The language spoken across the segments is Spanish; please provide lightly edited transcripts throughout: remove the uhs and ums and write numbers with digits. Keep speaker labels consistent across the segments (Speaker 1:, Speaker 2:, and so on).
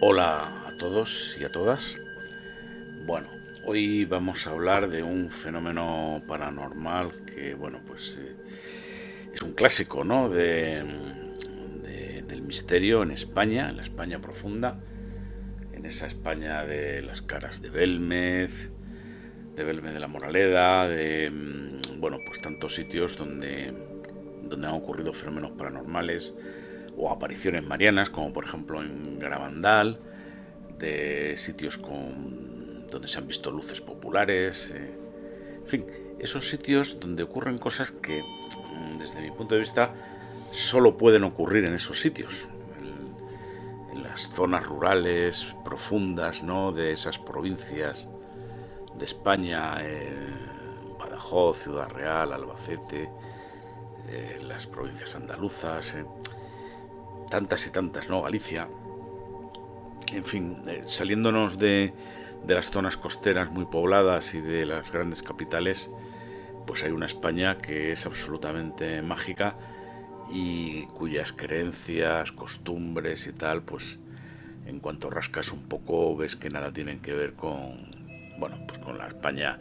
Speaker 1: Hola a todos y a todas. Bueno, hoy vamos a hablar de un fenómeno paranormal que, es un clásico, ¿no? Del misterio en España, en la España profunda, en esa España de las caras de Belmez de la Moraleda, pues tantos sitios donde han ocurrido fenómenos paranormales o apariciones marianas, como por ejemplo en Garabandal, de sitios donde se han visto luces populares, en fin, esos sitios donde ocurren cosas que, desde mi punto de vista, solo pueden ocurrir en esos sitios, en las zonas rurales profundas, ¿no?, de esas provincias de España, Badajoz, Ciudad Real, Albacete, las provincias andaluzas, tantas y tantas, ¿no?, Galicia. En fin, saliéndonos de las zonas costeras muy pobladas y de las grandes capitales, pues hay una España que es absolutamente mágica y cuyas creencias, costumbres y tal, pues en cuanto rascas un poco ves que nada tienen que ver con la España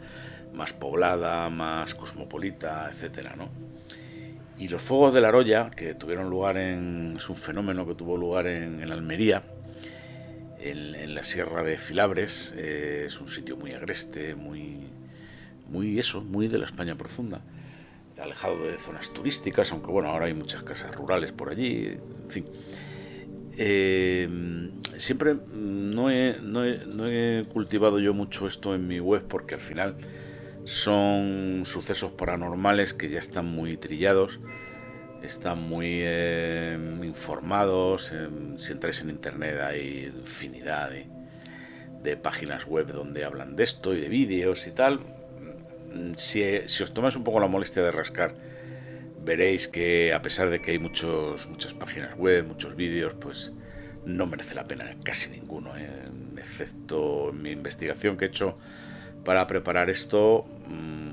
Speaker 1: más poblada, más cosmopolita, etcétera, ¿no? Y los fuegos de la Roya, que tuvieron lugar es un fenómeno que tuvo lugar en Almería, en la Sierra de Filabres. Es un sitio muy agreste, muy de la España profunda, alejado de zonas turísticas, aunque bueno, ahora hay muchas casas rurales por allí, en fin. Siempre no he cultivado yo mucho esto en mi web, porque al final son sucesos paranormales que ya están muy trillados, están muy informados. Si entráis en internet hay infinidad de páginas web donde hablan de esto y de vídeos y tal. Si os tomáis un poco la molestia de rascar, veréis que, a pesar de que hay muchas páginas web, muchos vídeos, pues no merece la pena casi ninguno, excepto en mi investigación que he hecho para preparar esto.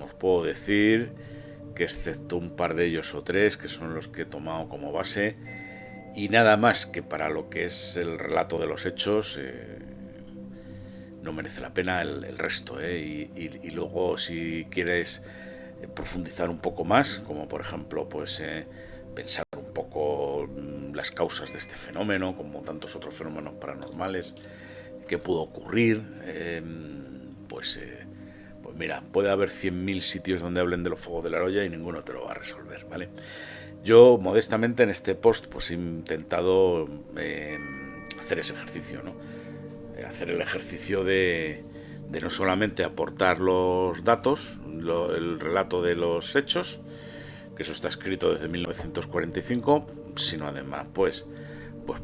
Speaker 1: Os puedo decir que, excepto un par de ellos o tres, que son los que he tomado como base, y nada más que para lo que es el relato de los hechos, no merece la pena el resto, y luego, si quieres profundizar un poco más, como por ejemplo pensar un poco las causas de este fenómeno, como tantos otros fenómenos paranormales, qué pudo ocurrir, pues mira, puede haber 100.000 sitios donde hablen de los fuegos de la Roya y ninguno te lo va a resolver, ¿vale? Yo, modestamente, en este post pues he intentado hacer ese ejercicio, ¿no? Hacer el ejercicio de no solamente aportar los datos, el relato de los hechos, que eso está escrito desde 1945, sino además pues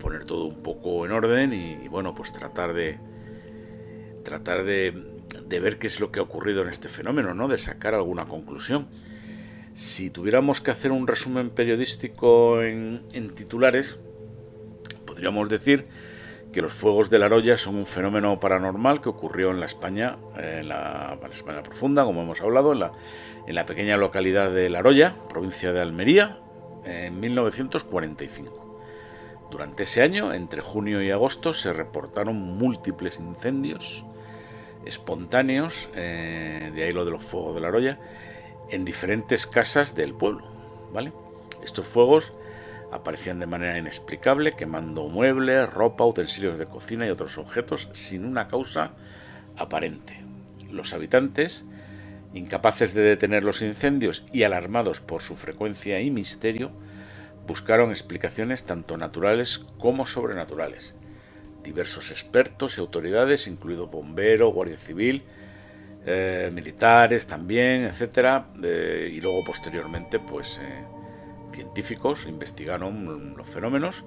Speaker 1: poner todo un poco en orden y bueno, pues tratar de ver qué es lo que ha ocurrido en este fenómeno, ¿no? De sacar alguna conclusión. Si tuviéramos que hacer un resumen periodístico en titulares, podríamos decir que los fuegos de la Roya son un fenómeno paranormal que ocurrió en la España profunda, como hemos hablado, en la pequeña localidad de La Roya, provincia de Almería, en 1945. Durante ese año, entre junio y agosto, se reportaron múltiples incendios espontáneos, de ahí lo de los fuegos de la Roya, en diferentes casas del pueblo, ¿vale? Estos fuegos aparecían de manera inexplicable, quemando muebles, ropa, utensilios de cocina y otros objetos sin una causa aparente. Los habitantes, incapaces de detener los incendios y alarmados por su frecuencia y misterio, buscaron explicaciones tanto naturales como sobrenaturales. Diversos expertos y autoridades, incluido bomberos, guardia civil, militares también, etcétera, y luego posteriormente científicos investigaron los fenómenos,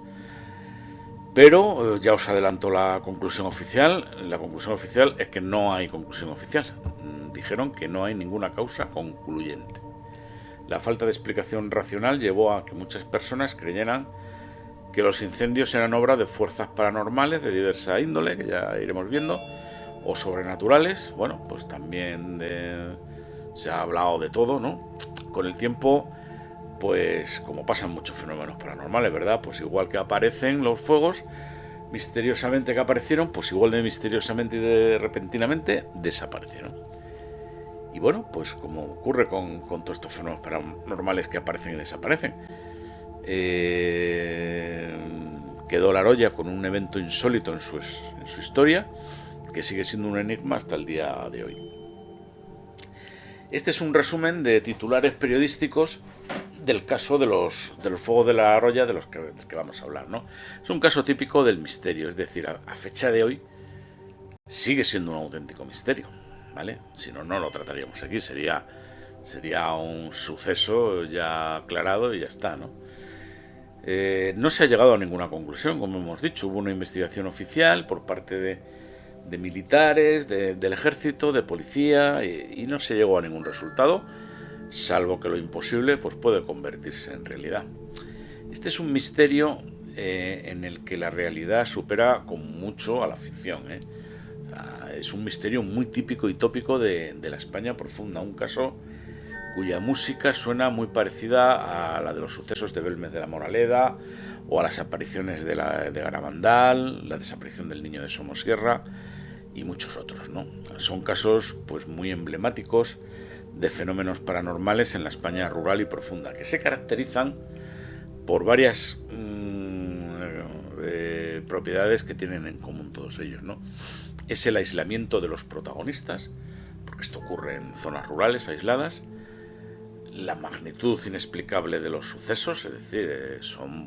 Speaker 1: pero ya os adelanto la conclusión oficial. La conclusión oficial es que no hay conclusión oficial. Dijeron que no hay ninguna causa concluyente. La falta de explicación racional llevó a que muchas personas creyeran que los incendios eran obra de fuerzas paranormales de diversa índole, que ya iremos viendo, o sobrenaturales. Bueno, pues también se ha hablado de todo, ¿no? Con el tiempo, pues como pasan muchos fenómenos paranormales, ¿verdad? Pues igual que aparecen los fuegos, misteriosamente que aparecieron, pues igual de misteriosamente y de repentinamente desaparecieron. Y bueno, pues como ocurre con todos estos fenómenos paranormales que aparecen y desaparecen, quedó La Roya con un evento insólito en su historia, que sigue siendo un enigma hasta el día de hoy. Este es un resumen de titulares periodísticos del caso de los fuegos de La Roya del que vamos a hablar, ¿no? Es un caso típico del misterio, es decir, a fecha de hoy sigue siendo un auténtico misterio, ¿vale? Si no, no lo trataríamos aquí, sería un suceso ya aclarado y ya está, ¿no? No se ha llegado a ninguna conclusión, como hemos dicho. Hubo una investigación oficial por parte de militares, del ejército, de policía, y no se llegó a ningún resultado, salvo que lo imposible pues puede convertirse en realidad. Este es un misterio en el que la realidad supera con mucho a la ficción, ¿eh? O sea, es un misterio muy típico y tópico de la España profunda, un caso cuya música suena muy parecida a la de los sucesos de Belmez de la Moraleda o a las apariciones de Garabandal, la desaparición del niño de Somosierra y muchos otros, ¿no? Son casos pues muy emblemáticos de fenómenos paranormales en la España rural y profunda, que se caracterizan por varias propiedades que tienen en común todos ellos, ¿no? Es el aislamiento de los protagonistas, porque esto ocurre en zonas rurales aisladas, la magnitud inexplicable de los sucesos, es decir, son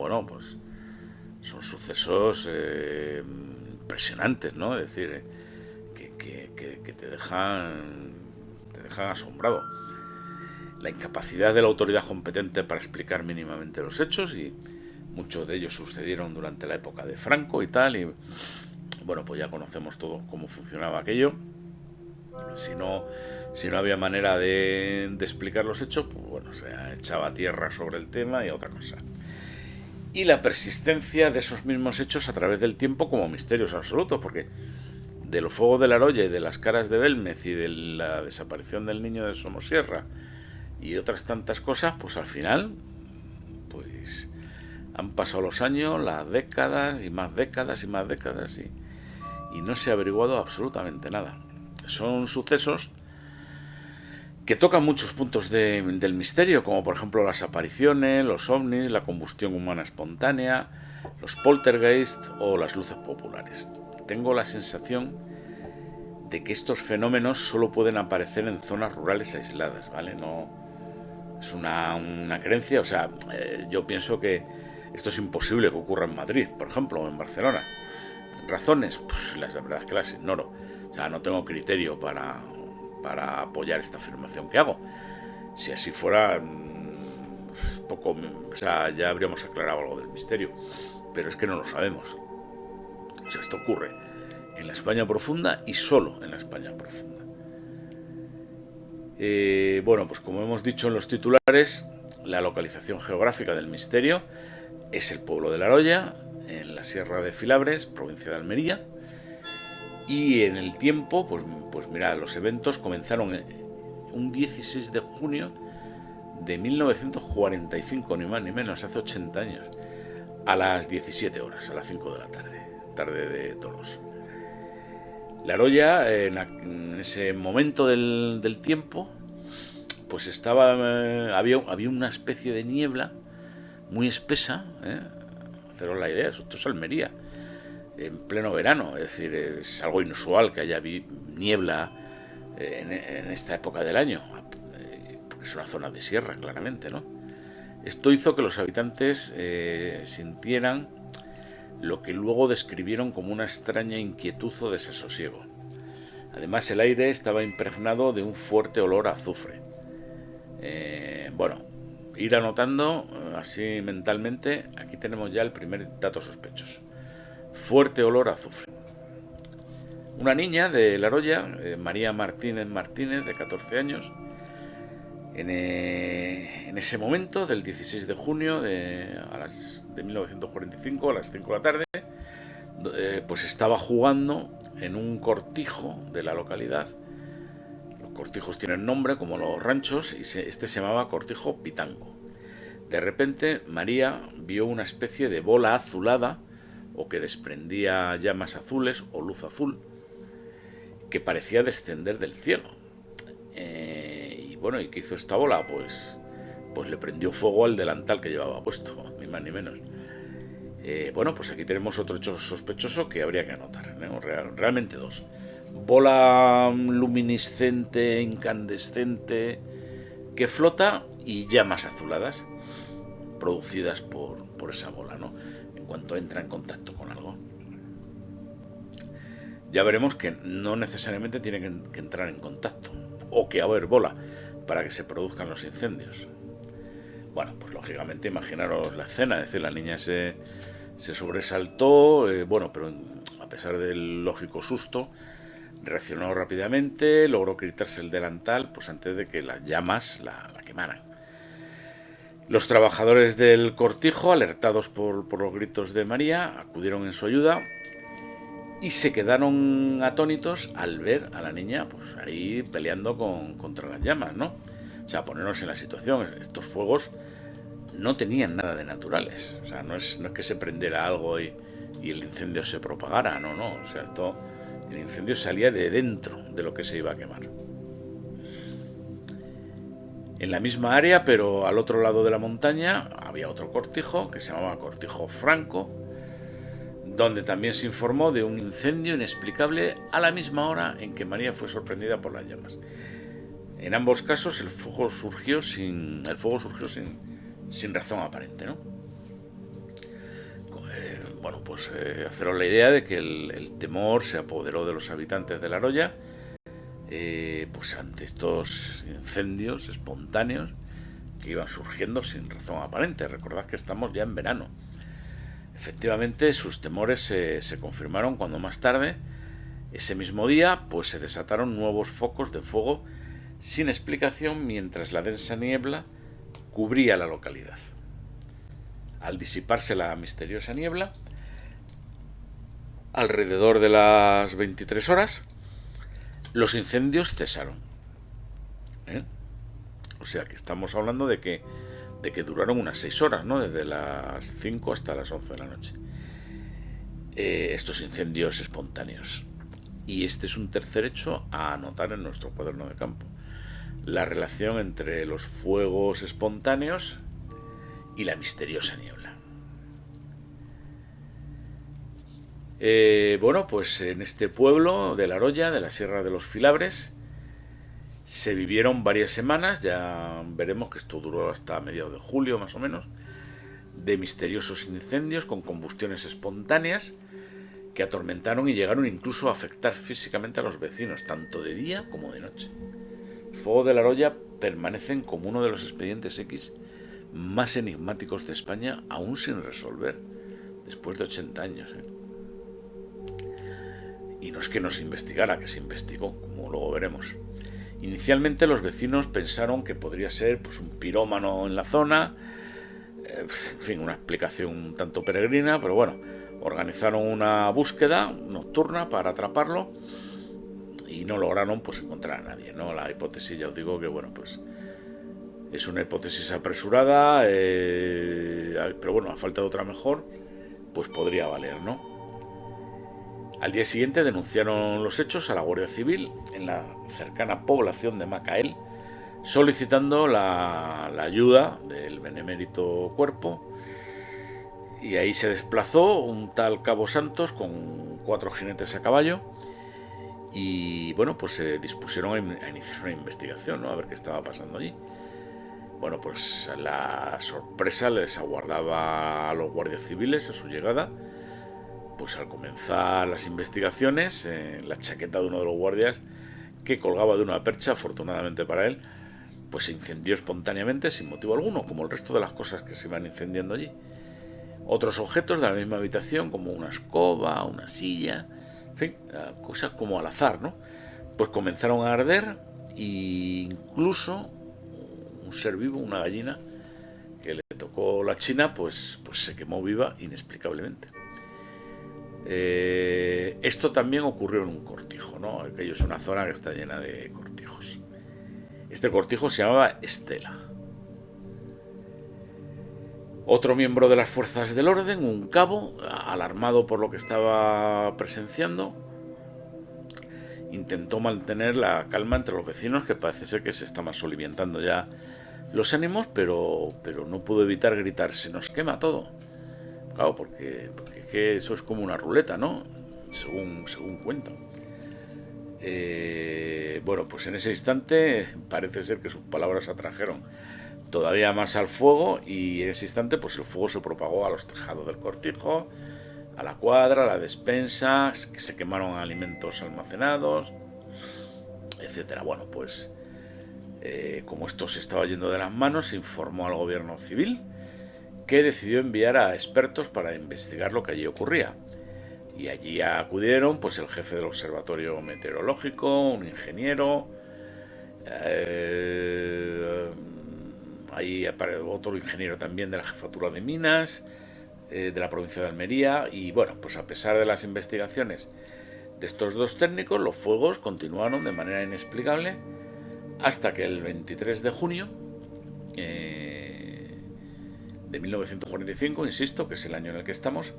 Speaker 1: sucesos impresionantes, ¿no? Es decir, que te dejan asombrado. La incapacidad de la autoridad competente para explicar mínimamente los hechos, y muchos de ellos sucedieron durante la época de Franco y tal, y bueno, pues ya conocemos todos cómo funcionaba aquello. Si no había manera de explicar los hechos, pues bueno, se echaba tierra sobre el tema y a otra cosa. Y la persistencia de esos mismos hechos a través del tiempo como misterios absolutos, porque de los fuegos de La Roya y de las caras de Belmez y de la desaparición del niño de Somosierra y otras tantas cosas, pues al final pues han pasado los años, las décadas y más décadas y más décadas, y no se ha averiguado absolutamente nada. Son sucesos que tocan muchos puntos del misterio, como por ejemplo las apariciones, los ovnis, la combustión humana espontánea, los poltergeist o las luces populares. Tengo la sensación de que estos fenómenos solo pueden aparecer en zonas rurales aisladas, ¿vale? No es una creencia, o sea, yo pienso que esto es imposible que ocurra en Madrid, por ejemplo, o en Barcelona. ¿Razones? Pues la verdad es que las ignoro. O sea, no tengo criterio para apoyar esta afirmación que hago. Si así fuera, o sea, ya habríamos aclarado algo del misterio. Pero es que no lo sabemos. O sea, esto ocurre en la España profunda y solo en la España profunda. Bueno, pues como hemos dicho en los titulares, la localización geográfica del misterio es el pueblo de La Roya, en la Sierra de Filabres, provincia de Almería. Y en el tiempo, pues mirad, los eventos comenzaron un 16 de junio de 1945, ni más ni menos, hace 80 años, a las 17 horas, a las 5 de la tarde de toros. La Roya, en ese momento del tiempo, pues había una especie de niebla muy espesa, haceros la idea, esto es Almería, en pleno verano, es decir, es algo inusual que haya niebla en esta época del año, porque es una zona de sierra, claramente, ¿no? Esto hizo que los habitantes sintieran lo que luego describieron como una extraña inquietud o desasosiego. Además, el aire estaba impregnado de un fuerte olor a azufre. Ir anotando así mentalmente, aquí tenemos ya el primer dato sospechoso. Fuerte olor a azufre. Una niña de La Roya, María Martínez, de 14 años, en ese momento del 16 de junio de 1945 a las 5 de la tarde, pues estaba jugando en un cortijo de la localidad. Los cortijos tienen nombre como los ranchos y este se llamaba Cortijo Pitango. De repente María vio una especie de bola azulada o que desprendía llamas azules o luz azul que parecía descender del cielo. Y bueno, ¿y qué hizo esta bola? Pues le prendió fuego al delantal que llevaba puesto, ni más ni menos. Bueno, pues aquí tenemos otro hecho sospechoso que habría que anotar, ¿no? Realmente dos. Bola luminiscente, incandescente, que flota, y llamas azuladas producidas por esa bola, ¿no? En cuanto entra en contacto con algo. Ya veremos que no necesariamente tiene que entrar en contacto o que haber bola para que se produzcan los incendios. Bueno, pues lógicamente imaginaros la escena, es decir, la niña se sobresaltó, bueno, pero a pesar del lógico susto, reaccionó rápidamente, logró quitarse el delantal, pues antes de que las llamas la quemaran. Los trabajadores del cortijo, alertados por los gritos de María, acudieron en su ayuda y se quedaron atónitos al ver a la niña pues ahí peleando contra las llamas, ¿no? O sea, ponernos en la situación, estos fuegos no tenían nada de naturales. O sea, no es que se prendiera algo y el incendio se propagara, no. O sea, el incendio salía de dentro de lo que se iba a quemar. En la misma área, pero al otro lado de la montaña, había otro cortijo que se llamaba Cortijo Franco, donde también se informó de un incendio inexplicable a la misma hora en que María fue sorprendida por las llamas. En ambos casos el fuego surgió sin razón aparente, ¿no? Bueno, pues haceros la idea de que el temor se apoderó de los habitantes de La Roya, pues ante estos incendios espontáneos que iban surgiendo sin razón aparente. Recordad que estamos ya en verano. Efectivamente, sus temores se confirmaron cuando más tarde, ese mismo día, pues se desataron nuevos focos de fuego sin explicación mientras la densa niebla cubría la localidad. Al disiparse la misteriosa niebla, alrededor de las 23 horas, los incendios cesaron. O sea que estamos hablando de que duraron unas 6 horas, ¿no? Desde las 5 hasta las 11 de la noche. Estos incendios espontáneos. Y este es un tercer hecho a anotar en nuestro cuaderno de campo. La relación entre los fuegos espontáneos y la misteriosa niebla. Bueno, pues en este pueblo de La Roya, de la Sierra de los Filabres, se vivieron varias semanas, ya veremos que esto duró hasta mediados de julio más o menos, de misteriosos incendios con combustiones espontáneas que atormentaron y llegaron incluso a afectar físicamente a los vecinos, tanto de día como de noche. Los fuegos de La Roya permanecen como uno de los expedientes X más enigmáticos de España, aún sin resolver, después de 80 años. Y no es que no se investigara, que se investigó, como luego veremos. Inicialmente los vecinos pensaron que podría ser pues un pirómano en la zona, en fin, una explicación un tanto peregrina, pero bueno, organizaron una búsqueda nocturna para atraparlo y no lograron pues encontrar a nadie, ¿no? La hipótesis, ya os digo que bueno, pues es una hipótesis apresurada, pero bueno, a falta de otra mejor, pues podría valer, ¿no? Al día siguiente denunciaron los hechos a la Guardia Civil en la cercana población de Macael, solicitando la ayuda del benemérito cuerpo, y ahí se desplazó un tal Cabo Santos con 4 jinetes a caballo y bueno, pues se dispusieron a iniciar una investigación, ¿no? A ver qué estaba pasando allí. Bueno, pues la sorpresa les aguardaba a los guardias civiles a su llegada. Pues al comenzar las investigaciones, la chaqueta de uno de los guardias, que colgaba de una percha, afortunadamente para él, pues se incendió espontáneamente sin motivo alguno, como el resto de las cosas que se iban incendiando allí. Otros objetos de la misma habitación, como una escoba, una silla, en fin, cosas como al azar, ¿no? Pues comenzaron a arder e incluso un ser vivo, una gallina, que le tocó la china, pues se quemó viva inexplicablemente. Esto también ocurrió en un cortijo, ¿no? Aquello es una zona que está llena de cortijos. Este cortijo se llamaba Estela. Otro miembro de las fuerzas del orden, un cabo, alarmado por lo que estaba presenciando, intentó mantener la calma entre los vecinos, que parece ser que se estaban soliviantando ya los ánimos, pero no pudo evitar gritar: se nos quema todo. Claro, porque es que eso es como una ruleta, ¿no? Según cuentan. Bueno, pues en ese instante parece ser que sus palabras atrajeron todavía más al fuego, y en ese instante pues el fuego se propagó a los tejados del cortijo, a la cuadra, a la despensa, que se quemaron alimentos almacenados, etcétera. Bueno, pues como esto se estaba yendo de las manos, se informó al gobierno civil, que decidió enviar a expertos para investigar lo que allí ocurría. Y allí acudieron pues el jefe del observatorio meteorológico, un ingeniero, ahí otro ingeniero también de la jefatura de minas de la provincia de Almería. Y bueno, pues a pesar de las investigaciones de estos dos técnicos, los fuegos continuaron de manera inexplicable hasta que el 23 de junio de 1945, insisto, que es el año en el que estamos,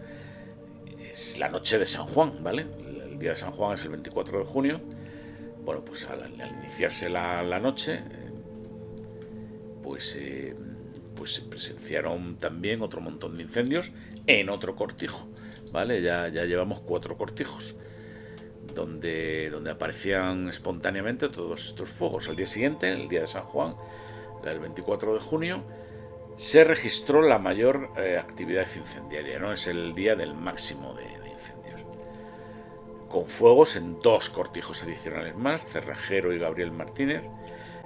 Speaker 1: es la noche de San Juan, ¿vale? El día de San Juan es el 24 de junio. Bueno, pues al iniciarse la noche, pues se presenciaron también otro montón de incendios en otro cortijo, ¿vale? Ya llevamos 4 cortijos donde aparecían espontáneamente todos estos fuegos. Al día siguiente, el día de San Juan, el 24 de junio, se registró la mayor actividad incendiaria, ¿no? Es el día del máximo de incendios, con fuegos en 2 cortijos adicionales más, Cerrajero y Gabriel Martínez,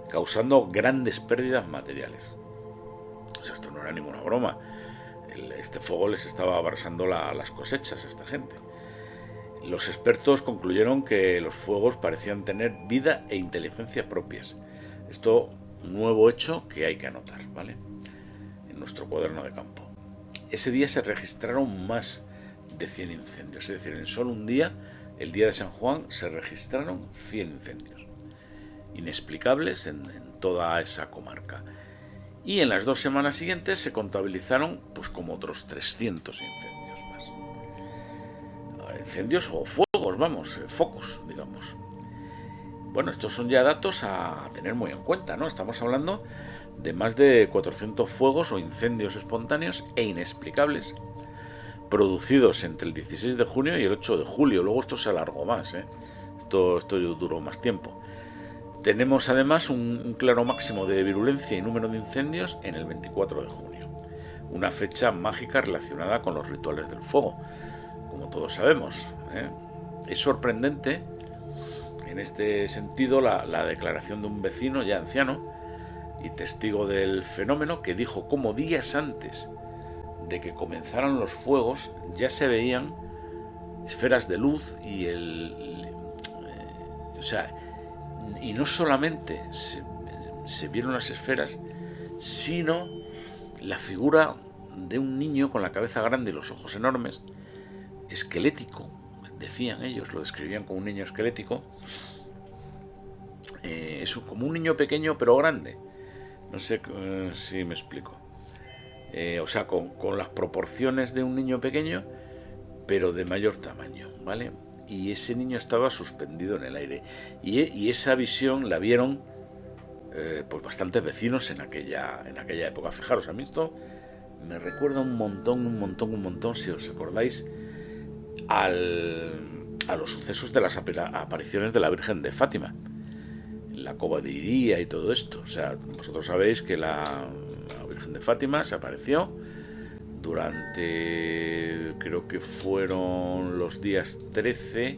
Speaker 1: causando grandes pérdidas materiales. O sea, esto no era ninguna broma. Este fuego les estaba abrasando las cosechas a esta gente. Los expertos concluyeron que los fuegos parecían tener vida e inteligencia propias. Esto, un nuevo hecho que hay que anotar, ¿vale? En nuestro cuaderno de campo. Ese día se registraron más de 100 incendios. Es decir, en solo un día, el día de San Juan, se registraron 100 incendios. Inexplicables en toda esa comarca. Y en las 2 semanas siguientes se contabilizaron pues como otros 300 incendios más. Incendios o fuegos, vamos, focos, digamos. Bueno, estos son ya datos a tener muy en cuenta, ¿no? Estamos hablando de más de 400 fuegos o incendios espontáneos e inexplicables producidos entre el 16 de junio y el 8 de julio. Luego esto se alargó más, ¿eh? Esto duró más tiempo. Tenemos además un claro máximo de virulencia y número de incendios en el 24 de junio, una fecha mágica relacionada con los rituales del fuego, como todos sabemos, ¿eh? Es sorprendente en este sentido la declaración de un vecino ya anciano y testigo del fenómeno, que dijo cómo días antes de que comenzaran los fuegos ya se veían esferas de luz y y no solamente se vieron las esferas, sino la figura de un niño con la cabeza grande y los ojos enormes, esquelético, decían ellos, lo describían como un niño esquelético, como un niño pequeño pero grande. No sé si me explico. Con las proporciones de un niño pequeño, pero de mayor tamaño, ¿vale? Y ese niño estaba suspendido en el aire. Y esa visión la vieron pues bastantes vecinos en aquella época. Fijaros, a mí esto me recuerda un montón, si os acordáis, a los sucesos de las apariciones de la Virgen de Fátima, la cova de Iría y todo esto. O sea, vosotros sabéis que la Virgen de Fátima se apareció durante, creo que fueron los días 13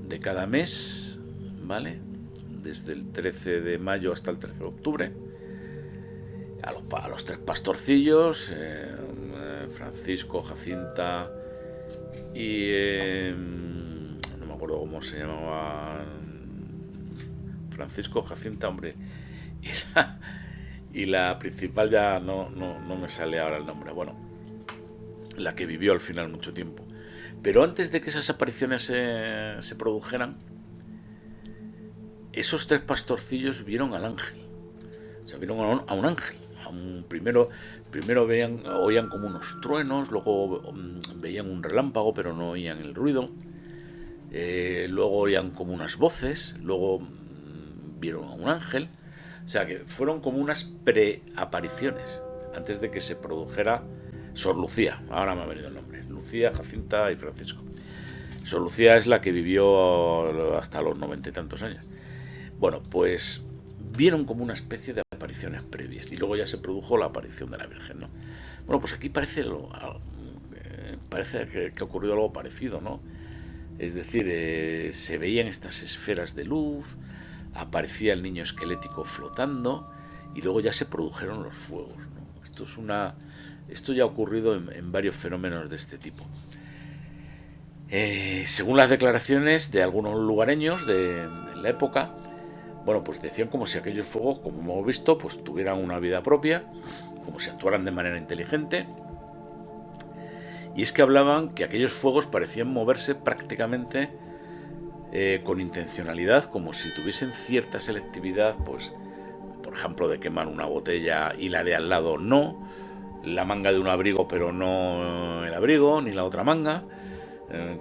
Speaker 1: de cada mes, ¿vale? Desde el 13 de mayo hasta el 13 de octubre, a los 3 pastorcillos, Francisco, Jacinta y no me acuerdo cómo se llamaba, Francisco, Jacinta, hombre, y la principal ya no me sale ahora el nombre, bueno, la que vivió al final mucho tiempo. Pero antes de que esas apariciones se produjeran, esos 3 pastorcillos vieron al ángel. O sea, vieron a un ángel, a Primero oían como unos truenos, luego veían un relámpago, pero no oían el ruido. Luego oían como unas voces, luego vieron a un ángel. O sea que fueron como unas preapariciones antes de que se produjera Sor Lucía. Ahora me ha venido el nombre. Lucía, Jacinta y Francisco. Sor Lucía es la que vivió hasta los 90 y tantos años. Bueno, pues vieron como una especie de apariciones previas y luego ya se produjo la aparición de la Virgen, ¿no? Bueno, pues aquí parece que ha ocurrido algo parecido, ¿no? Es decir, se veían estas esferas de luz, aparecía el niño esquelético flotando y luego ya se produjeron los fuegos, ¿no? Esto ya ha ocurrido en varios fenómenos de este tipo. Según las declaraciones de algunos lugareños de la época, bueno, pues decían como si aquellos fuegos, como hemos visto, pues tuvieran una vida propia, como si actuaran de manera inteligente. Y es que hablaban que aquellos fuegos parecían moverse prácticamente con intencionalidad, como si tuviesen cierta selectividad, pues, por ejemplo, de quemar una botella y la de al lado no, la manga de un abrigo pero no el abrigo, ni la otra manga,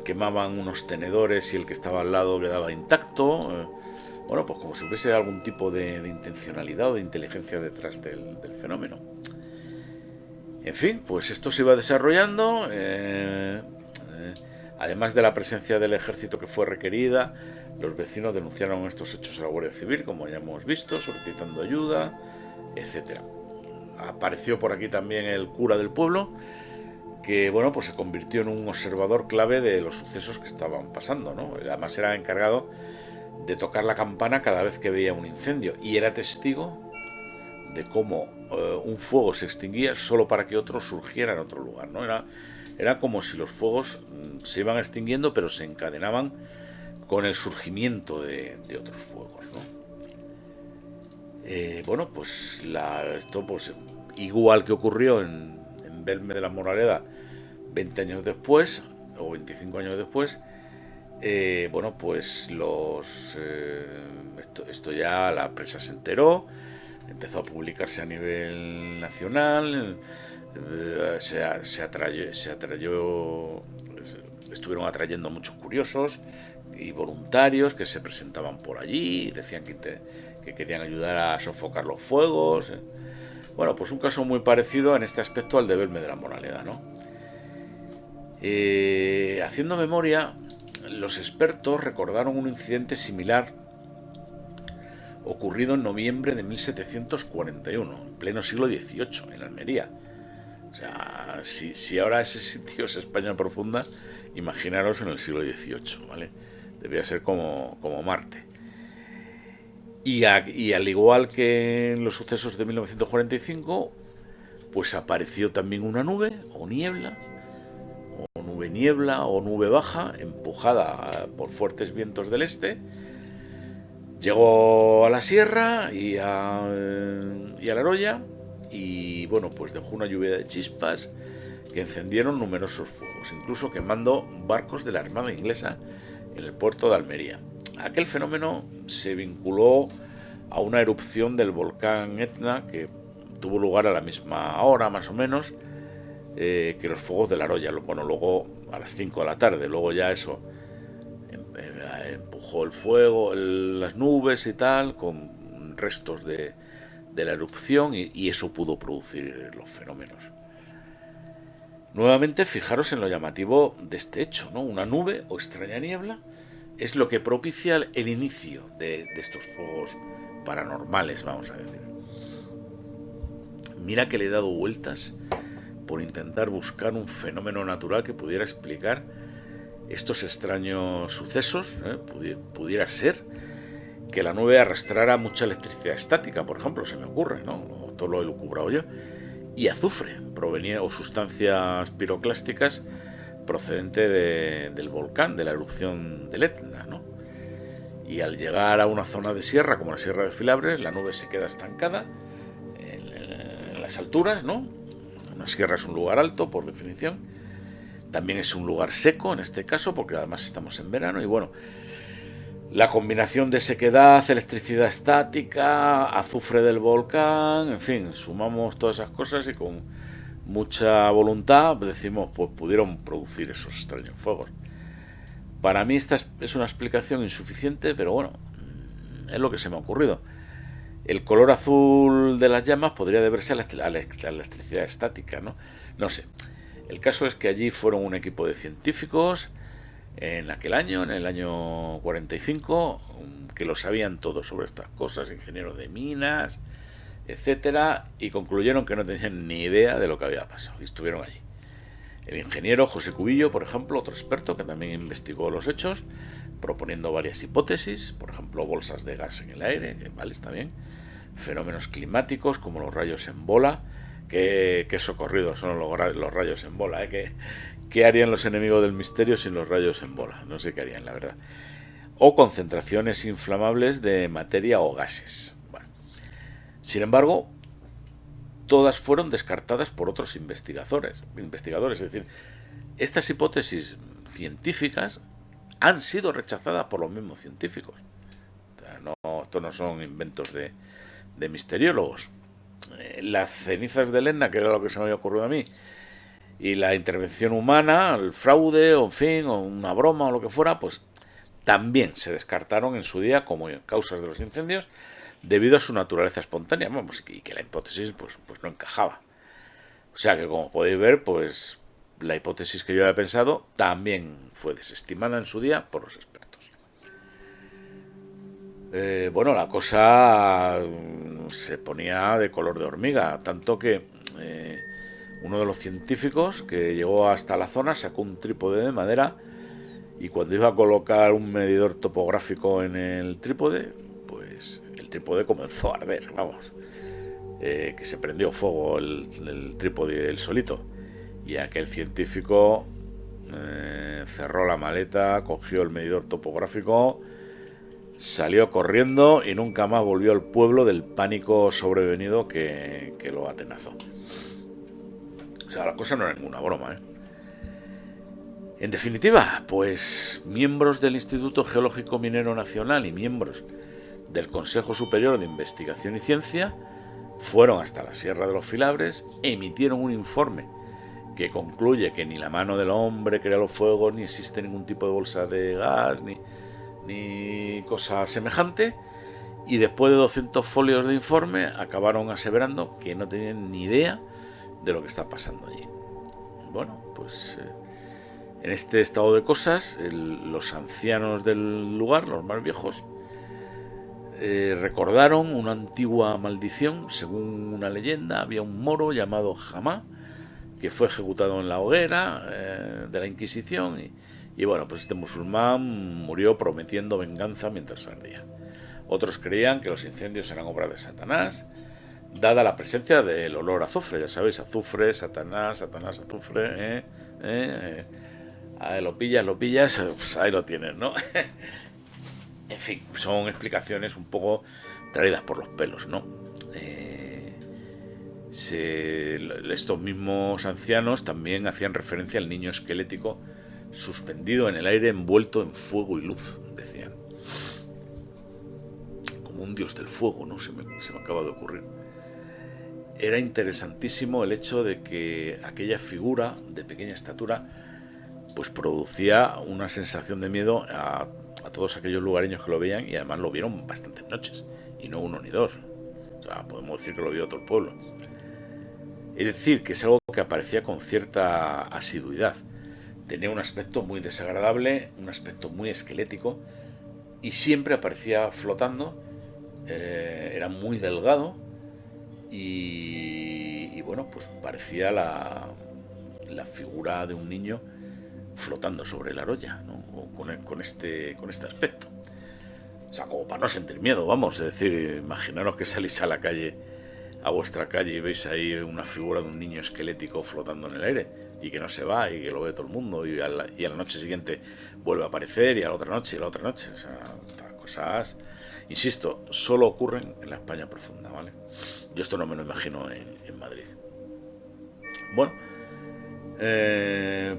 Speaker 1: quemaban unos tenedores y el que estaba al lado quedaba intacto. Bueno, pues como si hubiese algún tipo de intencionalidad o de inteligencia detrás del fenómeno. En fin, pues esto se iba desarrollando, además de la presencia del ejército que fue requerida, los vecinos denunciaron estos hechos a la Guardia Civil, como ya hemos visto, solicitando ayuda, etc. Apareció por aquí también el cura del pueblo, que bueno, pues se convirtió en un observador clave de los sucesos que estaban pasando, ¿no? Además era encargado de tocar la campana cada vez que veía un incendio y era testigo de cómo un fuego se extinguía solo para que otro surgiera en otro lugar, ¿no? Era como si los fuegos se iban extinguiendo, pero se encadenaban con el surgimiento de otros fuegos, ¿no? Bueno, pues esto, pues, igual que ocurrió en Belme de la Moraleda 20 años después, o 25 años después, bueno, pues esto ya la prensa se enteró, empezó a publicarse a nivel nacional, estuvieron atrayendo a muchos curiosos y voluntarios que se presentaban por allí y decían que querían ayudar a sofocar los fuegos. Bueno, pues un caso muy parecido en este aspecto al de Belme de la Moraleda, ¿no? Haciendo memoria, los expertos recordaron un incidente similar ocurrido en noviembre de 1741, en pleno siglo XVIII, en Almería. O sea, si ahora ese sitio es España profunda, imaginaros en el siglo XVIII, ¿vale? Debía ser como Marte. Y al igual que en los sucesos de 1945, pues apareció también una nube o niebla, o nube-niebla o nube baja, empujada por fuertes vientos del este. Llegó a la sierra y a la Aroya y bueno, pues dejó una lluvia de chispas que encendieron numerosos fuegos, incluso quemando barcos de la Armada inglesa en el puerto de Almería. Aquel fenómeno se vinculó a una erupción del volcán Etna que tuvo lugar a la misma hora, más o menos, que los fuegos de la Aroya. Bueno, luego a las 5 de la tarde, luego ya eso empujó el fuego, las nubes y tal, con restos de la erupción y eso pudo producir los fenómenos. Nuevamente, fijaros en lo llamativo de este hecho, ¿no? Una nube o extraña niebla es lo que propicia el inicio de estos fuegos paranormales, vamos a decir. Mira que le he dado vueltas por intentar buscar un fenómeno natural que pudiera explicar estos extraños sucesos. Pudiera ser que la nube arrastrara mucha electricidad estática, por ejemplo, se me ocurre, ¿no? Todo lo he lucubrado yo. Y azufre, o sustancias piroclásticas procedente del volcán, de la erupción del Etna, ¿no? Y al llegar a una zona de sierra, como la Sierra de Filabres, la nube se queda estancada en las alturas, ¿no? Una sierra es un lugar alto, por definición. También es un lugar seco, en este caso, porque además estamos en verano. Y bueno, La combinación de sequedad, electricidad estática, azufre del volcán, en fin, sumamos todas esas cosas y con mucha voluntad decimos, pues pudieron producir esos extraños fuegos. Para mí esta es una explicación insuficiente, pero bueno, es lo que se me ha ocurrido. El color azul de las llamas podría deberse a la electricidad estática, ¿no? No sé. El caso es que allí fueron un equipo de científicos en aquel año, en el año 45, que lo sabían todo sobre estas cosas, ingenieros de minas, etcétera, y concluyeron que no tenían ni idea de lo que había pasado, y estuvieron allí. El ingeniero José Cubillo, por ejemplo, otro experto que también investigó los hechos, proponiendo varias hipótesis, por ejemplo, bolsas de gas en el aire, que vale, está bien, fenómenos climáticos como los rayos en bola, que socorridos son los rayos en bola, ¿qué harían los enemigos del misterio sin los rayos en bola? No sé qué harían, la verdad. O concentraciones inflamables de materia o gases. Bueno, sin embargo, todas fueron descartadas por otros investigadores. Es decir, estas hipótesis científicas han sido rechazadas por los mismos científicos. O sea, no, esto no son inventos de misteriólogos. Las cenizas de Elena, que era lo que se me había ocurrido a mí, y la intervención humana, el fraude, o en fin, o una broma o lo que fuera, pues también se descartaron en su día como causas de los incendios debido a su naturaleza espontánea, vamos, y que la hipótesis pues no encajaba. O sea que, como podéis ver, pues la hipótesis que yo había pensado también fue desestimada en su día por los expertos. Bueno, la cosa se ponía de color de hormiga, tanto que uno de los científicos que llegó hasta la zona sacó un trípode de madera y cuando iba a colocar un medidor topográfico en el trípode, pues el trípode comenzó a arder, vamos, que se prendió fuego el trípode el solito, y aquel científico cerró la maleta, cogió el medidor topográfico, salió corriendo y nunca más volvió al pueblo del pánico sobrevenido que lo atenazó. O sea, la cosa no era ninguna broma, ¿eh? En definitiva, pues miembros del Instituto Geológico Minero Nacional y miembros del Consejo Superior de Investigación y Ciencia fueron hasta la Sierra de los Filabres, emitieron un informe que concluye que ni la mano del hombre crea los fuegos, ni existe ningún tipo de bolsa de gas, ni cosa semejante, y después de 200 folios de informe acabaron aseverando que no tenían ni idea de lo que está pasando allí. Bueno, pues en este estado de cosas, los ancianos del lugar, los más viejos, recordaron una antigua maldición. Según una leyenda, había un moro llamado Jamá que fue ejecutado en la hoguera de la Inquisición y bueno, pues este musulmán murió prometiendo venganza mientras ardía. Otros creían que los incendios eran obra de Satanás, dada la presencia del olor a azufre, ya sabéis, azufre, Satanás, azufre, lo pillas, pues ahí lo tienes, ¿no? En fin, son explicaciones un poco traídas por los pelos, ¿no? Estos mismos ancianos también hacían referencia al niño esquelético suspendido en el aire envuelto en fuego y luz, decían. Como un dios del fuego, ¿no? Se me acaba de ocurrir. Era interesantísimo el hecho de que aquella figura de pequeña estatura pues producía una sensación de miedo a todos aquellos lugareños que lo veían, y además lo vieron bastantes noches, y no uno ni dos. O sea, podemos decir que lo vio todo el pueblo. Es decir, que es algo que aparecía con cierta asiduidad. Tenía un aspecto muy desagradable, un aspecto muy esquelético, y siempre aparecía flotando. Era muy delgado y bueno, pues parecía la figura de un niño flotando sobre la arroya, ¿no? Con este aspecto. O sea, como para no sentir miedo, vamos. Es decir, imaginaros que salís a la calle, a vuestra calle, y veis ahí una figura de un niño esquelético flotando en el aire y que no se va y que lo ve todo el mundo, y a la noche siguiente vuelve a aparecer, y a la otra noche y a la otra noche. O sea, cosas, insisto, solo ocurren en la España profunda, ¿vale? Yo esto no me lo imagino en Madrid. Bueno,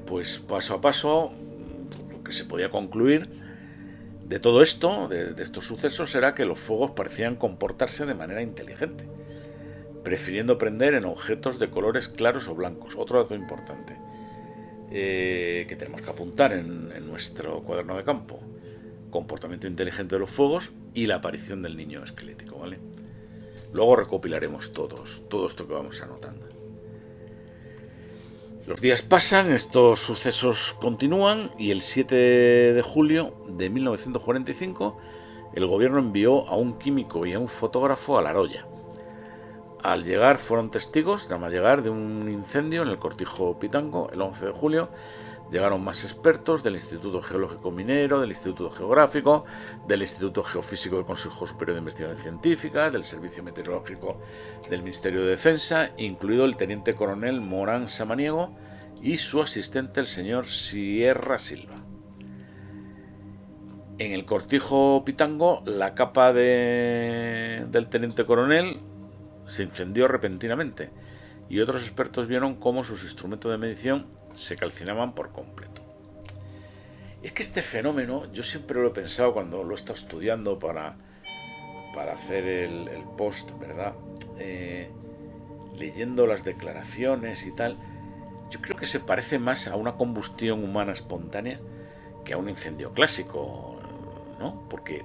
Speaker 1: pues paso a paso, lo que se podía concluir De todo esto, de estos sucesos, era que los fuegos parecían comportarse de manera inteligente, prefiriendo prender en objetos de colores claros o blancos. Otro dato importante que tenemos que apuntar en nuestro cuaderno de campo: comportamiento inteligente de los fuegos y la aparición del niño esquelético, ¿vale? Luego recopilaremos todo esto que vamos anotando. Los días pasan, estos sucesos continúan, y el 7 de julio de 1945 el gobierno envió a un químico y a un fotógrafo a La Roya. Al llegar fueron testigos, nada más llegar, de un incendio en el Cortijo Pitango el 11 de julio. Llegaron más expertos del Instituto Geológico Minero, del Instituto Geográfico, del Instituto Geofísico del Consejo Superior de Investigaciones Científicas, del Servicio Meteorológico del Ministerio de Defensa, incluido el teniente coronel Morán Samaniego y su asistente, el señor Sierra Silva. En el Cortijo Pitango, la capa del teniente coronel se incendió repentinamente, y otros expertos vieron cómo sus instrumentos de medición se calcinaban por completo. Es que este fenómeno, yo siempre lo he pensado cuando lo he estado estudiando para hacer el post, ¿verdad? Leyendo las declaraciones y tal, yo creo que se parece más a una combustión humana espontánea que a un incendio clásico, ¿no? Porque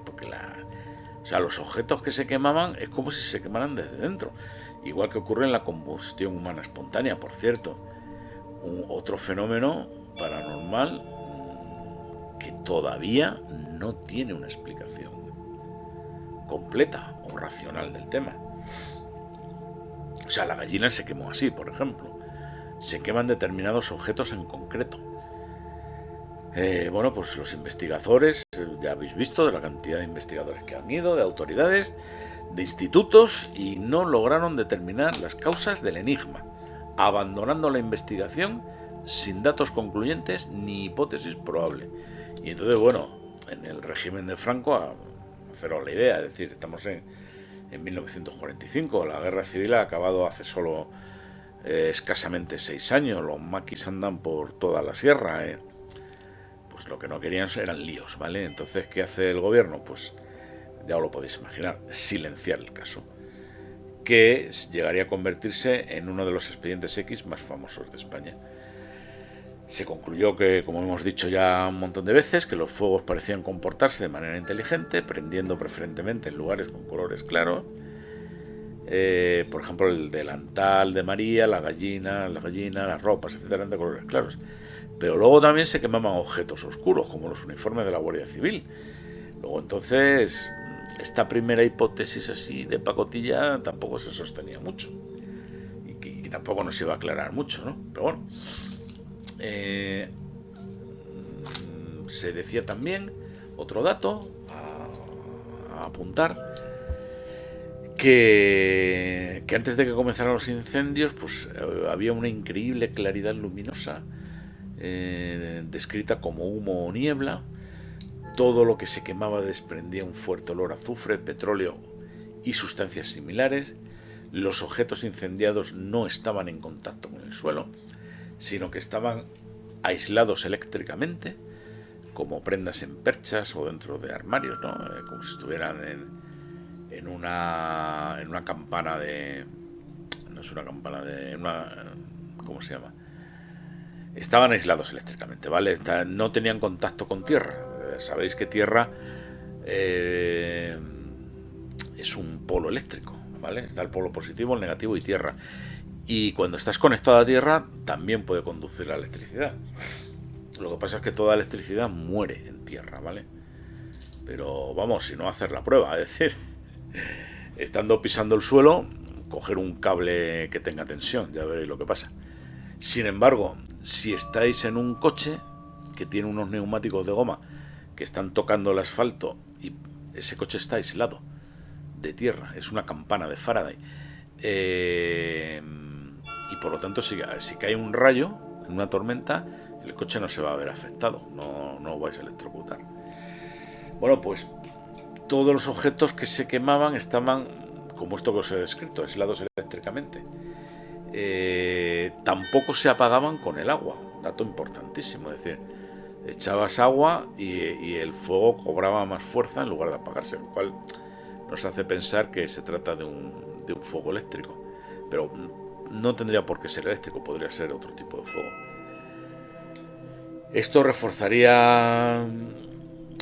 Speaker 1: los objetos que se quemaban es como si se quemaran desde dentro. Igual que ocurre en la combustión humana espontánea, por cierto. Otro fenómeno paranormal que todavía no tiene una explicación completa o racional del tema. O sea, la gallina se quemó así, por ejemplo. Se queman determinados objetos en concreto. Pues los investigadores, ya habéis visto de la cantidad de investigadores que han ido, de autoridades, de institutos, y no lograron determinar las causas del enigma, abandonando la investigación sin datos concluyentes ni hipótesis probable. Y entonces, en el régimen de Franco, a haceros la idea, es decir, estamos en 1945, la guerra civil ha acabado hace solo escasamente 6 años, los maquis andan por toda la sierra, pues lo que no querían eran líos, ¿vale? Entonces, ¿qué hace el gobierno? Pues ya os lo podéis imaginar, silenciar el caso, que llegaría a convertirse en uno de los expedientes X más famosos de España. Se concluyó que, como hemos dicho ya un montón de veces, que los fuegos parecían comportarse de manera inteligente, prendiendo preferentemente en lugares con colores claros. Por ejemplo, el delantal de María, la gallina, las ropas, etcétera, eran de colores claros. Pero luego también se quemaban objetos oscuros, como los uniformes de la Guardia Civil. Luego, entonces, esta primera hipótesis así de pacotilla tampoco se sostenía mucho, y tampoco nos iba a aclarar mucho, ¿no? Pero bueno, se decía también, otro dato a apuntar, que antes de que comenzaran los incendios, pues había una increíble claridad luminosa, descrita como humo o niebla. Todo lo que se quemaba desprendía un fuerte olor a azufre, petróleo y sustancias similares. Los objetos incendiados no estaban en contacto con el suelo, sino que estaban aislados eléctricamente, como prendas en perchas o dentro de armarios, ¿no? Como si estuvieran en una campana de... No es una campana de... ¿Cómo se llama? Estaban aislados eléctricamente, ¿vale? No tenían contacto con tierra. Sabéis que tierra es un polo eléctrico, ¿vale? Está el polo positivo, el negativo y tierra. Y cuando estás conectado a tierra, también puede conducir la electricidad. Lo que pasa es que toda electricidad muere en tierra, ¿vale? Pero vamos, si no, hacer la prueba, es decir, estando pisando el suelo, coger un cable que tenga tensión, ya veréis lo que pasa. Sin embargo, si estáis en un coche que tiene unos neumáticos de goma que están tocando el asfalto y ese coche está aislado de tierra, es una campana de Faraday, y por lo tanto si cae un rayo en una tormenta, el coche no se va a ver afectado, no os vais a electrocutar. Bueno, pues todos los objetos que se quemaban estaban, como esto que os he descrito, aislados eléctricamente. Tampoco se apagaban con el agua, dato importantísimo, es decir, echabas agua y el fuego cobraba más fuerza en lugar de apagarse, lo cual nos hace pensar que se trata de un fuego eléctrico, pero no tendría por qué ser eléctrico, podría ser otro tipo de fuego. Esto reforzaría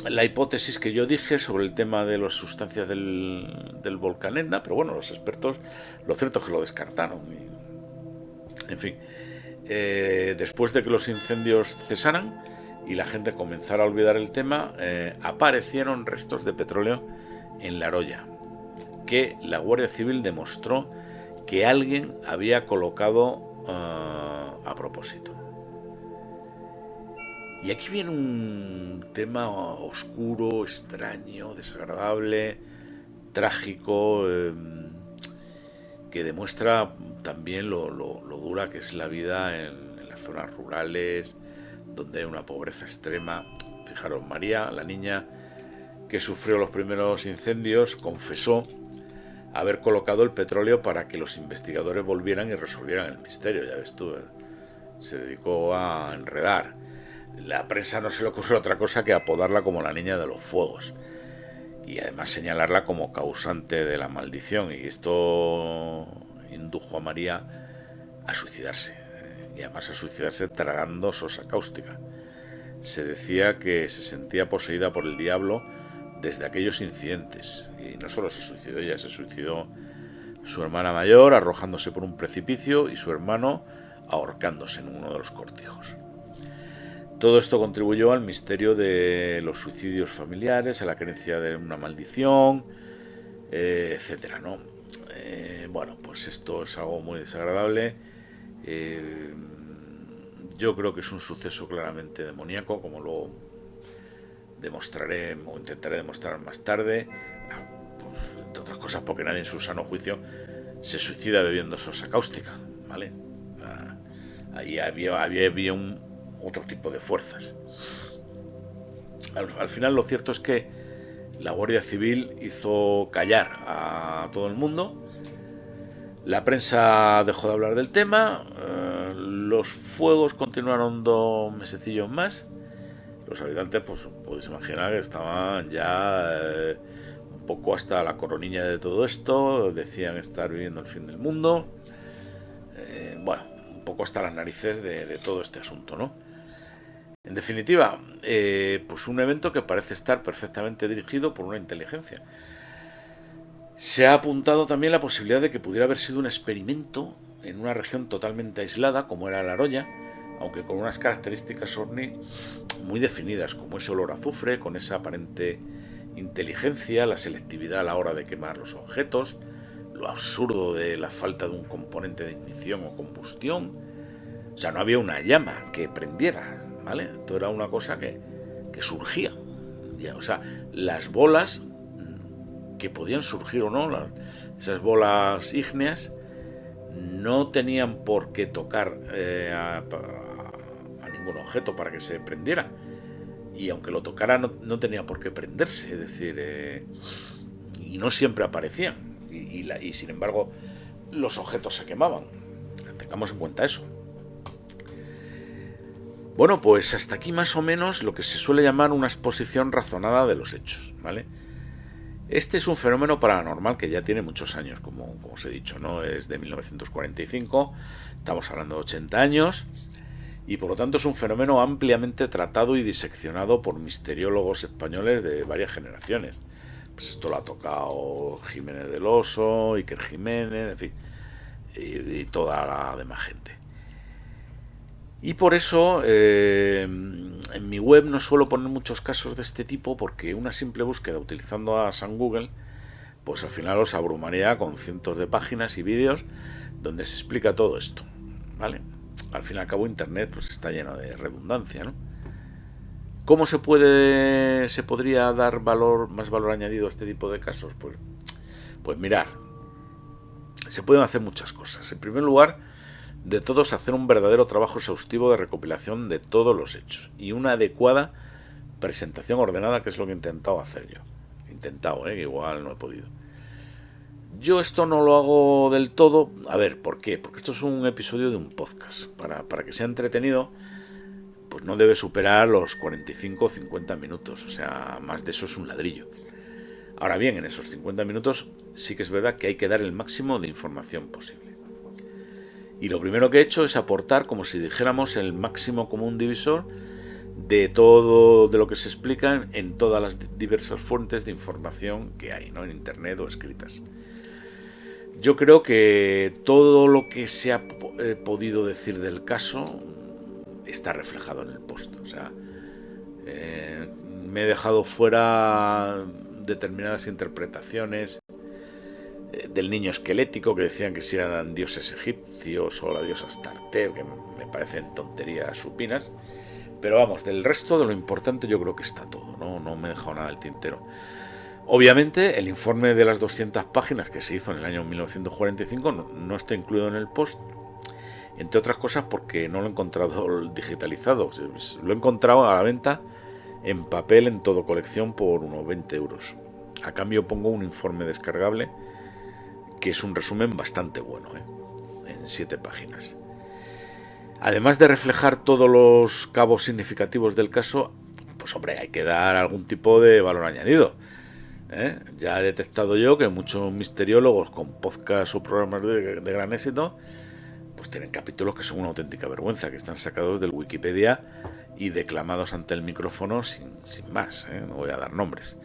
Speaker 1: la hipótesis que yo dije sobre el tema de las sustancias del volcán Etna, pero bueno, los expertos lo cierto es que lo descartaron. En fin, después de que los incendios cesaran y la gente comenzara a olvidar el tema, aparecieron restos de petróleo en La Roya, que la Guardia Civil demostró que alguien había colocado a propósito. Y aquí viene un tema oscuro, extraño, desagradable, trágico, que demuestra también lo dura que es la vida en las zonas rurales, donde hay una pobreza extrema. Fijaros, María, la niña que sufrió los primeros incendios, confesó haber colocado el petróleo para que los investigadores volvieran y resolvieran el misterio. Ya ves tú, se dedicó a enredar. La prensa no se le ocurrió otra cosa que apodarla como la niña de los fuegos y además señalarla como causante de la maldición, y esto indujo a María a suicidarse, y además a suicidarse tragando sosa cáustica. Se decía que se sentía poseída por el diablo desde aquellos incidentes, y no solo se suicidó ella, se suicidó su hermana mayor arrojándose por un precipicio y su hermano ahorcándose en uno de los cortijos. Todo esto contribuyó al misterio de los suicidios familiares, a la creencia de una maldición, etcétera, ¿no? Bueno, pues esto es algo muy desagradable. Yo creo que es un suceso claramente demoníaco, como lo demostraré o intentaré demostrar más tarde, pues, entre otras cosas porque nadie en su sano juicio se suicida bebiendo sosa cáustica, ¿vale? Ahí había otro tipo de fuerzas. Al final lo cierto es que la Guardia Civil hizo callar a todo el mundo, la prensa dejó de hablar del tema, los fuegos continuaron 2 mesecillos más. Los habitantes, pues podéis imaginar que estaban ya un poco hasta la coronilla de todo esto, decían estar viviendo el fin del mundo, bueno, un poco hasta las narices de todo este asunto, ¿no? En definitiva, pues un evento que parece estar perfectamente dirigido por una inteligencia. Se ha apuntado también la posibilidad de que pudiera haber sido un experimento en una región totalmente aislada, como era La Roya, aunque con unas características ovni muy definidas, como ese olor a azufre, con esa aparente inteligencia, la selectividad a la hora de quemar los objetos, lo absurdo de la falta de un componente de ignición o combustión. O sea, no había una llama que prendiera, ¿vale? Esto era una cosa que surgía. O sea, las bolas que podían surgir o no, esas bolas ígneas, no tenían por qué tocar a ningún objeto para que se prendiera. Y aunque lo tocara, no tenía por qué prenderse. Es decir, y no siempre aparecían. Y sin embargo, los objetos se quemaban. Tengamos en cuenta eso. Bueno, pues hasta aquí más o menos lo que se suele llamar una exposición razonada de los hechos, ¿vale? Este es un fenómeno paranormal que ya tiene muchos años, como os he dicho, ¿no? Es de 1945, estamos hablando de 80 años, y por lo tanto es un fenómeno ampliamente tratado y diseccionado por misteriólogos españoles de varias generaciones. Pues esto lo ha tocado Jiménez del Oso, Iker Jiménez, en fin, y toda la demás gente. Y por eso en mi web no suelo poner muchos casos de este tipo, porque una simple búsqueda utilizando a San Google, pues al final os abrumaría con cientos de páginas y vídeos donde se explica todo esto, ¿vale? Al fin y al cabo Internet pues está lleno de redundancia, ¿no? ¿Cómo se podría dar más valor añadido a este tipo de casos? Pues mirar, se pueden hacer muchas cosas. En primer lugar, de todos hacer un verdadero trabajo exhaustivo de recopilación de todos los hechos y una adecuada presentación ordenada, que es lo que he intentado hacer yo. Igual no he podido. Yo esto no lo hago del todo. A ver, ¿por qué? Porque esto es un episodio de un podcast. Para que sea entretenido, pues no debe superar los 45 o 50 minutos, o sea, más de eso es un ladrillo. Ahora bien, en esos 50 minutos sí que es verdad que hay que dar el máximo de información posible. Y lo primero que he hecho es aportar, como si dijéramos, el máximo común divisor de todo de lo que se explica en todas las diversas fuentes de información que hay, ¿no? En internet o escritas. Yo creo que todo lo que se ha podido decir del caso está reflejado en el post. O sea, me he dejado fuera determinadas interpretaciones del niño esquelético, que decían que si eran dioses egipcios o la diosa Astarte, que me parecen tonterías supinas. Pero vamos, del resto de lo importante yo creo que está todo, no me he dejado nada del tintero. Obviamente el informe de las 200 páginas que se hizo en el año 1945 no está incluido en el post, entre otras cosas porque no lo he encontrado digitalizado. Lo he encontrado a la venta en papel en Todo Colección por unos 20 euros. A cambio pongo un informe descargable que es un resumen bastante bueno, en 7 páginas. Además de reflejar todos los cabos significativos del caso, pues hombre, hay que dar algún tipo de valor añadido. Ya he detectado yo que muchos misteriólogos con podcasts o programas de gran éxito pues tienen capítulos que son una auténtica vergüenza, que están sacados del Wikipedia y declamados ante el micrófono sin más, no voy a dar nombres.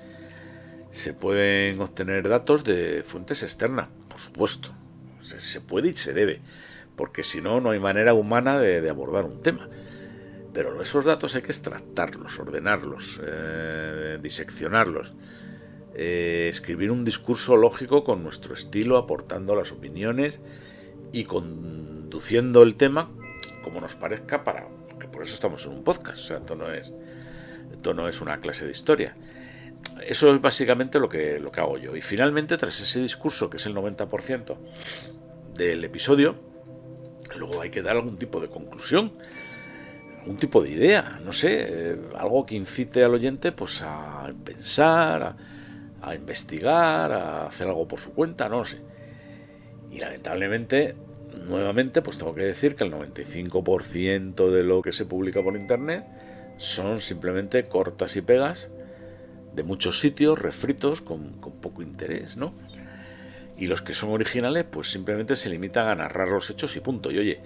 Speaker 1: Se pueden obtener datos de fuentes externas, por supuesto, se puede y se debe, porque si no, no hay manera humana de abordar un tema. Pero esos datos hay que extractarlos, ordenarlos, diseccionarlos, escribir un discurso lógico con nuestro estilo, aportando las opiniones y conduciendo el tema como nos parezca, porque por eso estamos en un podcast. O sea, esto no es una clase de historia. Eso es básicamente lo que hago yo. Y finalmente, tras ese discurso, que es el 90% del episodio, luego hay que dar algún tipo de conclusión, algún tipo de idea, no sé, algo que incite al oyente pues a pensar, a investigar, a hacer algo por su cuenta, no sé. Y lamentablemente, nuevamente, pues tengo que decir que el 95% de lo que se publica por internet son simplemente cortas y pegas de muchos sitios, refritos, con poco interés, ¿no? Y los que son originales, pues simplemente se limitan a narrar los hechos y punto. Y oye,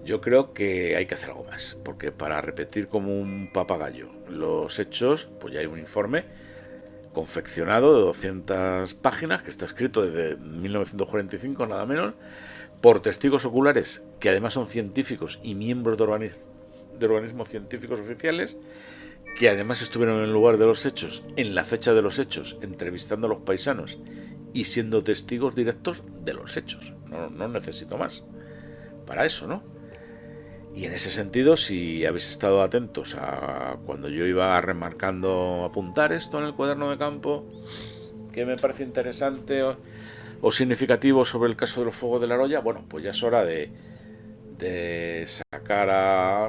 Speaker 1: yo creo que hay que hacer algo más, porque para repetir como un papagayo los hechos, pues ya hay un informe confeccionado de 200 páginas, que está escrito desde 1945, nada menos, por testigos oculares, que además son científicos y miembros de organismos científicos oficiales, que además estuvieron en el lugar de los hechos, en la fecha de los hechos, entrevistando a los paisanos y siendo testigos directos de los hechos. No necesito más para eso, ¿no? Y en ese sentido, si habéis estado atentos a cuando yo iba remarcando, apuntar esto en el cuaderno de campo, que me parece interesante o significativo sobre el caso de los fuegos de la Roya, bueno, pues ya es hora de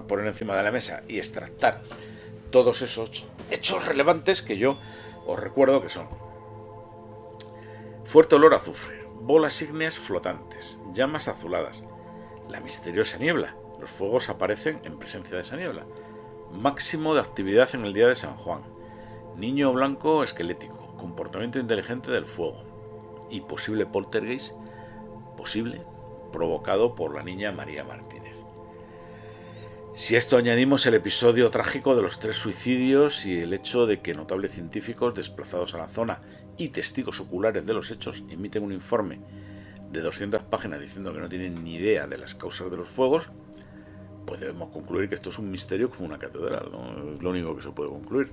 Speaker 1: poner encima de la mesa y extractar todos esos hechos relevantes que yo os recuerdo que son: fuerte olor a azufre, bolas ígneas flotantes, llamas azuladas, la misteriosa niebla. Los fuegos aparecen en presencia de esa niebla. Máximo de actividad en el día de San Juan. Niño blanco esquelético. Comportamiento inteligente del fuego. Y posible poltergeist, provocado por la niña María Martínez. Si a esto añadimos el episodio trágico de los 3 suicidios y el hecho de que notables científicos desplazados a la zona y testigos oculares de los hechos emiten un informe de 200 páginas diciendo que no tienen ni idea de las causas de los fuegos, pues debemos concluir que esto es un misterio como una catedral, ¿no? Es lo único que se puede concluir.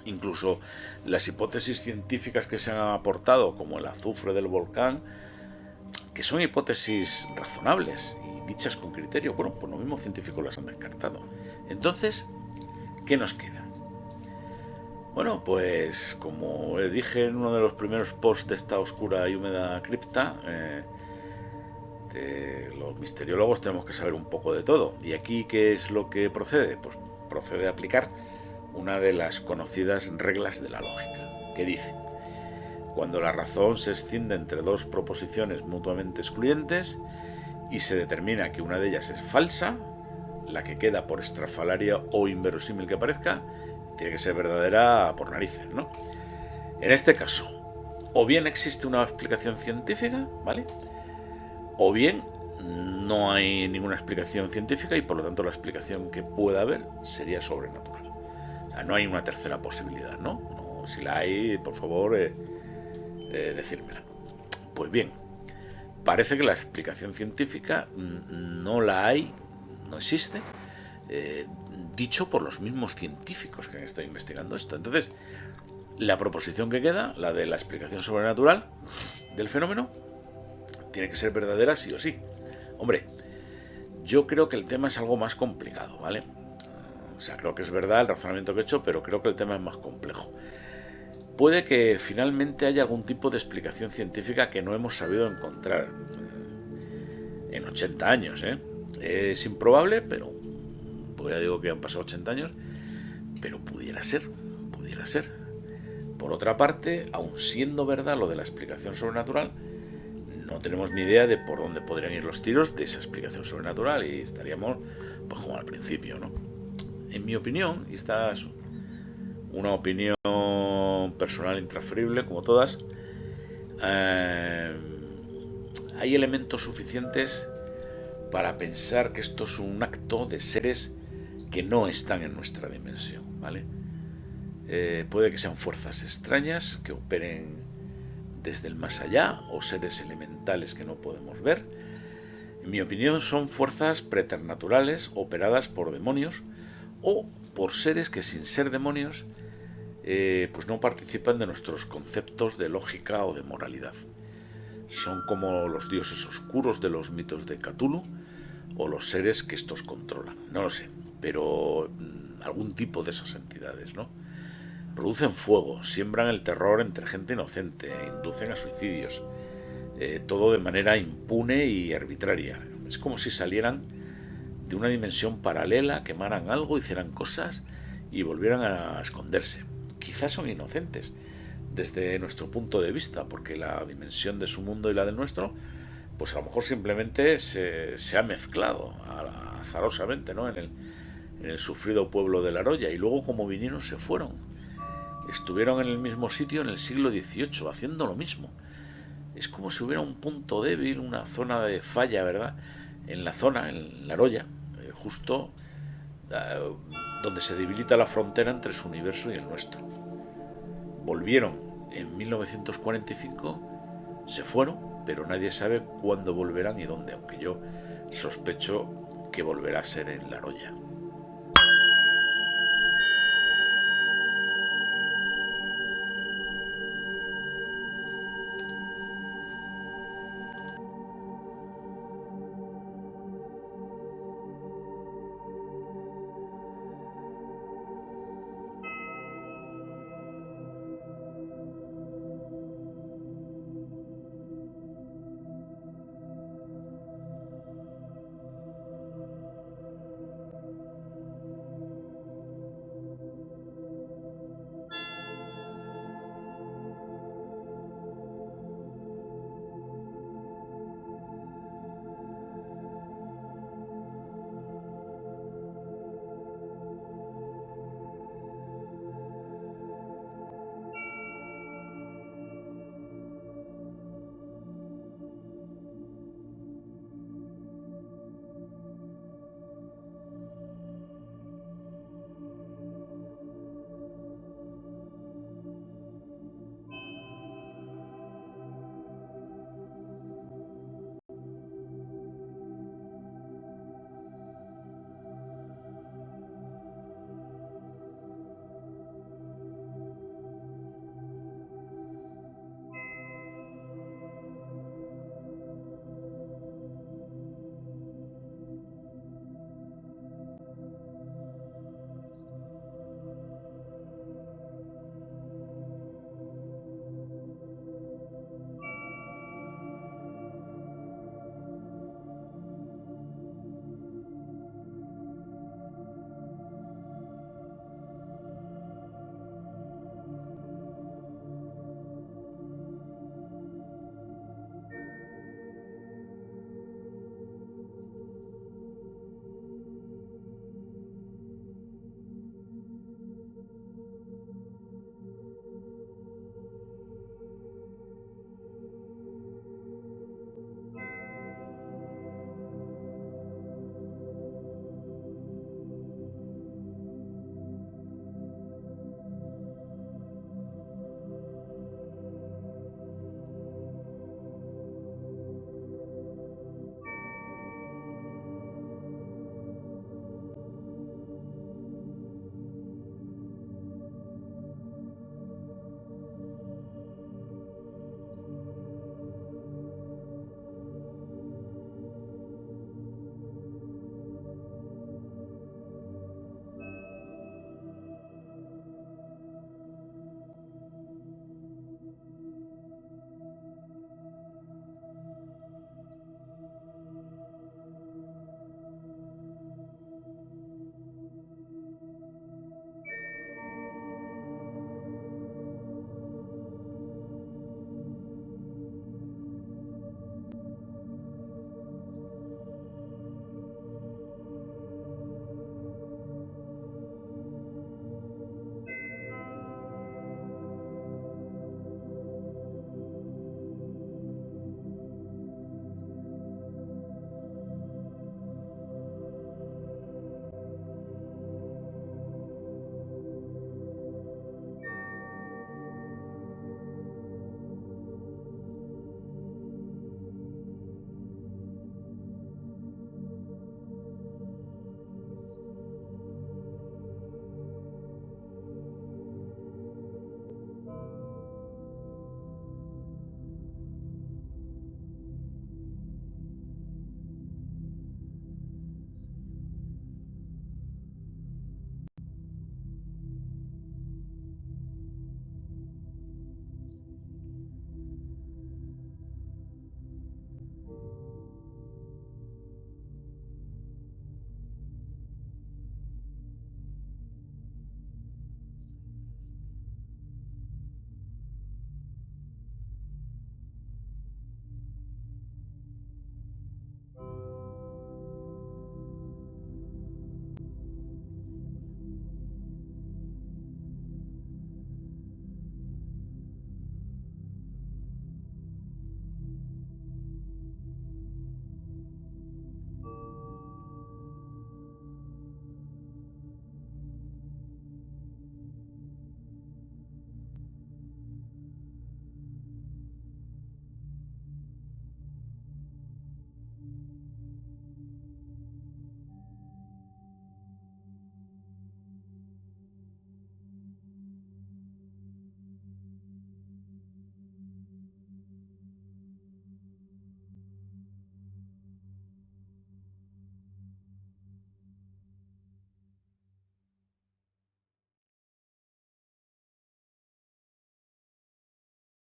Speaker 1: Incluso las hipótesis científicas que se han aportado, como el azufre del volcán, que son hipótesis razonables y dichas con criterio, bueno, pues los mismos científicos las han descartado. Entonces, ¿qué nos queda? Bueno, pues como dije en uno de los primeros posts de esta oscura y húmeda cripta, los misteriólogos tenemos que saber un poco de todo. ¿Y aquí qué es lo que procede? Pues procede a aplicar una de las conocidas reglas de la lógica, que dice: cuando la razón se escinde entre 2 proposiciones mutuamente excluyentes y se determina que una de ellas es falsa, la que queda, por estrafalaria o inverosímil que parezca, tiene que ser verdadera por narices, ¿no? En este caso, o bien existe una explicación científica, ¿vale? O bien no hay ninguna explicación científica y por lo tanto la explicación que pueda haber sería sobrenatural. O sea, no hay una tercera posibilidad, ¿no? Si la hay, por favor, decírmela. Pues bien, parece que la explicación científica no la hay, no existe, dicho por los mismos científicos que han estado investigando esto. Entonces, la proposición que queda, la de la explicación sobrenatural del fenómeno, tiene que ser verdadera sí o sí. Hombre, yo creo que el tema es algo más complicado, ¿vale? O sea, creo que es verdad el razonamiento que he hecho, pero creo que el tema es más complejo. Puede que finalmente haya algún tipo de explicación científica que no hemos sabido encontrar en 80 años, ¿eh? Es improbable, pero pues ya digo que han pasado 80 años, pero pudiera ser, pudiera ser. Por otra parte, aun siendo verdad lo de la explicación sobrenatural, no tenemos ni idea de por dónde podrían ir los tiros de esa explicación sobrenatural y estaríamos pues como al principio, ¿no? En mi opinión, y esta es una opinión personal intransferible como todas, hay elementos suficientes para pensar que esto es un acto de seres que no están en nuestra dimensión, ¿vale? Puede que sean fuerzas extrañas que operen desde el más allá o seres elementales que no podemos ver. En mi opinión son fuerzas preternaturales operadas por demonios o por seres que sin ser demonios pues no participan de nuestros conceptos de lógica o de moralidad. Son como los dioses oscuros de los mitos de Cthulhu o los seres que estos controlan. No lo sé, pero algún tipo de esas entidades, ¿no? Producen fuego, siembran el terror entre gente inocente, inducen a suicidios, todo de manera impune y arbitraria. Es como si salieran de una dimensión paralela, quemaran algo, hicieran cosas y volvieran a esconderse. Quizás son inocentes desde nuestro punto de vista, porque la dimensión de su mundo y la del nuestro, pues a lo mejor simplemente se ha mezclado azarosamente, ¿no? En el sufrido pueblo de La Roya, y luego como vinieron se fueron. Estuvieron en el mismo sitio en el siglo XVIII, haciendo lo mismo. Es como si hubiera un punto débil, una zona de falla, ¿verdad? En la zona, en La Roya, justo donde se debilita la frontera entre su universo y el nuestro. Volvieron en 1945, se fueron, pero nadie sabe cuándo volverán y dónde, aunque yo sospecho que volverá a ser en La Roya.